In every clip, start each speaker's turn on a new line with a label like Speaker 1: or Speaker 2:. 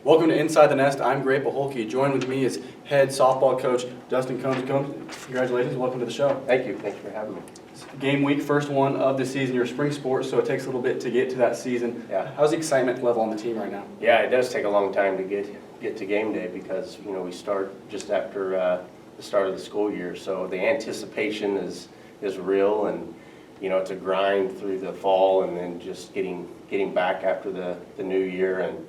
Speaker 1: Welcome to Inside the Nest. I'm Gray Paholke. Joined with me is head softball coach Dustin Combs. Congratulations. Welcome to the show.
Speaker 2: Thank you. Thank you for having me.
Speaker 1: Game week, first one of the season. You're a spring sport, so it takes a little bit to get to that season.
Speaker 2: Yeah.
Speaker 1: How's the excitement level on the team right now?
Speaker 2: Yeah, it does take a long time to get to game day because we start just after the start of the school year. So the anticipation is real, and it's a grind through the fall, and then just getting back after the new year and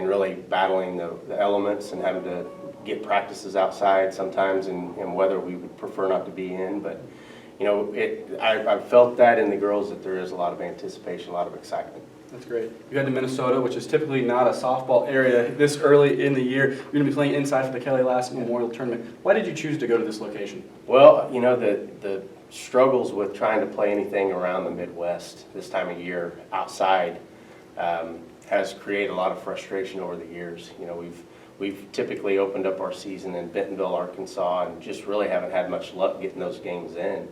Speaker 2: really battling the elements and having to get practices outside sometimes in weather we would prefer not to be in. But I've felt that in the girls that there is a lot of anticipation, a lot of excitement.
Speaker 1: That's great. You head to Minnesota, which is typically not a softball area this early in the year. You're going to be playing inside for the Kelly Last Memorial Tournament. Why did you choose to go to this location?
Speaker 2: Well, the struggles with trying to play anything around the Midwest this time of year outside has created a lot of frustration over the years. We've typically opened up our season in Bentonville, Arkansas, and just really haven't had much luck getting those games in.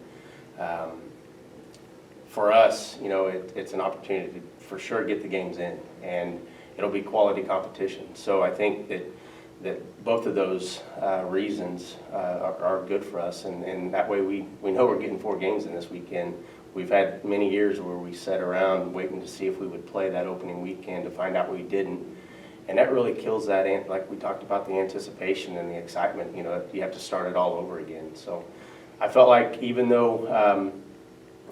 Speaker 2: For us, it's an opportunity to for sure get the games in, and it'll be quality competition. So I think that both of those reasons are good for us, and that way we know we're getting 4 games in this weekend. We've had many years where we sat around waiting to see if we would play that opening weekend, to find out we didn't. And that really kills that, like we talked about, the anticipation and the excitement. You have to start it all over again. So I felt like even though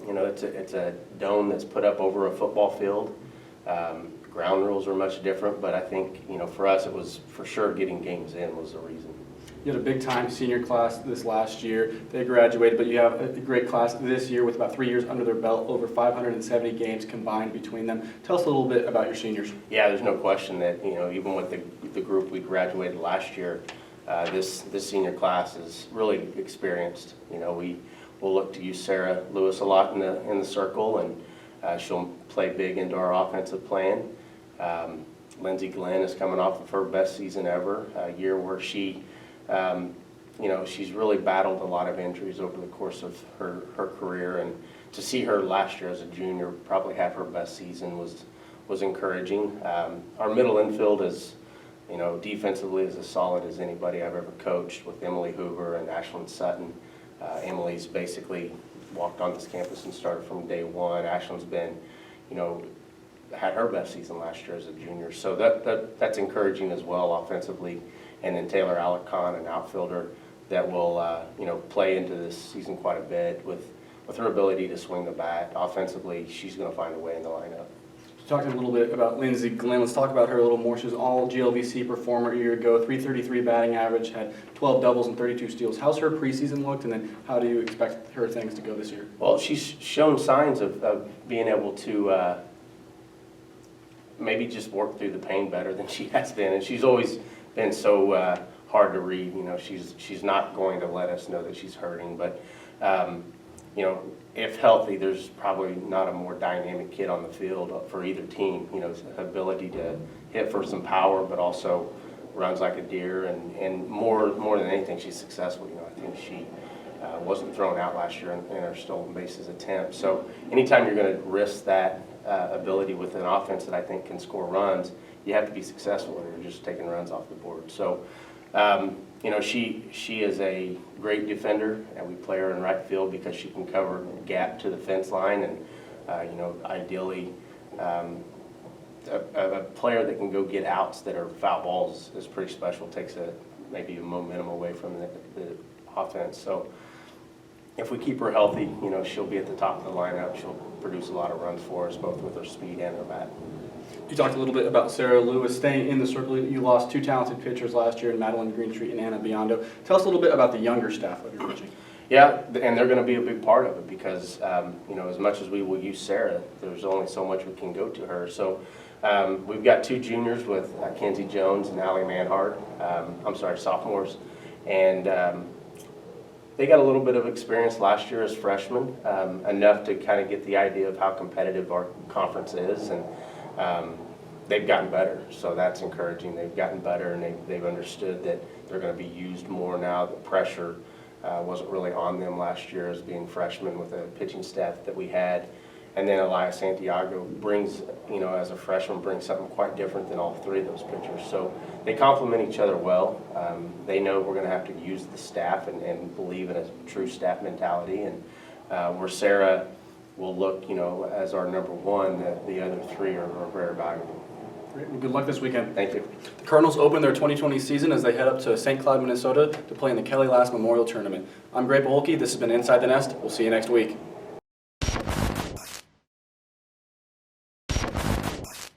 Speaker 2: it's a dome that's put up over a football field, ground rules are much different. But I think for us it was for sure getting games in was the reason.
Speaker 1: You had a big-time senior class this last year. They graduated, but you have a great class this year with about 3 years under their belt, over 570 games combined between them. Tell us a little bit about your seniors.
Speaker 2: Yeah, there's no question that even with the group we graduated last year, this senior class is really experienced. We'll look to use Sarah Lewis a lot in the circle, and she'll play big into our offensive plan. Lindsay Glenn is coming off of her best season ever, a year where she's really battled a lot of injuries over the course of her career, and to see her last year as a junior probably have her best season was encouraging. Our middle infield is, defensively is as solid as anybody I've ever coached, with Emily Hoover and Ashlyn Sutton. Emily's basically walked on this campus and started from day one. Ashlyn's been, had her best season last year as a junior, so that's encouraging as well offensively. And then Taylor Alicon, an outfielder that will play into this season quite a bit with her ability to swing the bat. Offensively, she's going to find a way in the lineup.
Speaker 1: Talking a little bit about Lindsay Glenn, let's talk about her a little more. She was all GLVC performer a year ago, 333 batting average, had 12 doubles and 32 steals. How's her preseason looked, and then how do you expect her things to go this year?
Speaker 2: Well, she's shown signs of being able to maybe just work through the pain better than she has been, and she's always been so hard to read. She's not going to let us know that she's hurting, but if healthy, there's probably not a more dynamic kid on the field for either team. Ability to hit for some power, but also runs like a deer, and more than anything, she's successful. I think she wasn't thrown out last year in her stolen bases attempt. So anytime you're going to risk that ability with an offense that I think can score runs, you have to be successful, or you're just taking runs off the board. So, she is a great defender, and we play her in right field because she can cover a gap to the fence line, and ideally, a player that can go get outs that are foul balls is pretty special. Takes maybe a momentum away from the offense. So, if we keep her healthy, she'll be at the top of the lineup. She'll produce a lot of runs for us, both with her speed and her bat.
Speaker 1: You talked a little bit about Sarah Lewis staying in the circle. You lost 2 talented pitchers last year in Madeline Greenstreet and Anna Biondo. Tell us a little bit about the younger staff of your pitching.
Speaker 2: Yeah, and they're going to be a big part of it because, as much as we will use Sarah, there's only so much we can go to her. So we've got 2 juniors with Kenzie Jones and Allie Manhart. Sophomores. And they got a little bit of experience last year as freshmen, enough to kind of get the idea of how competitive our conference is, and they've gotten better, so that's encouraging. They've gotten better, and they've understood that they're going to be used more now. The pressure wasn't really on them last year as being freshmen with the pitching staff that we had, And then Elias Santiago brings, as a freshman, brings something quite different than all three of those pitchers. So they complement each other well. They know we're going to have to use the staff and believe in a true staff mentality. And where Sarah will look, as our number one, the other three are very valuable.
Speaker 1: Great. Well, good luck this weekend.
Speaker 2: Thank you.
Speaker 1: The Cardinals open their 2020 season as they head up to St. Cloud, Minnesota to play in the Kelly Last Memorial Tournament. I'm Gray Paholke. This has been Inside the Nest. We'll see you next week.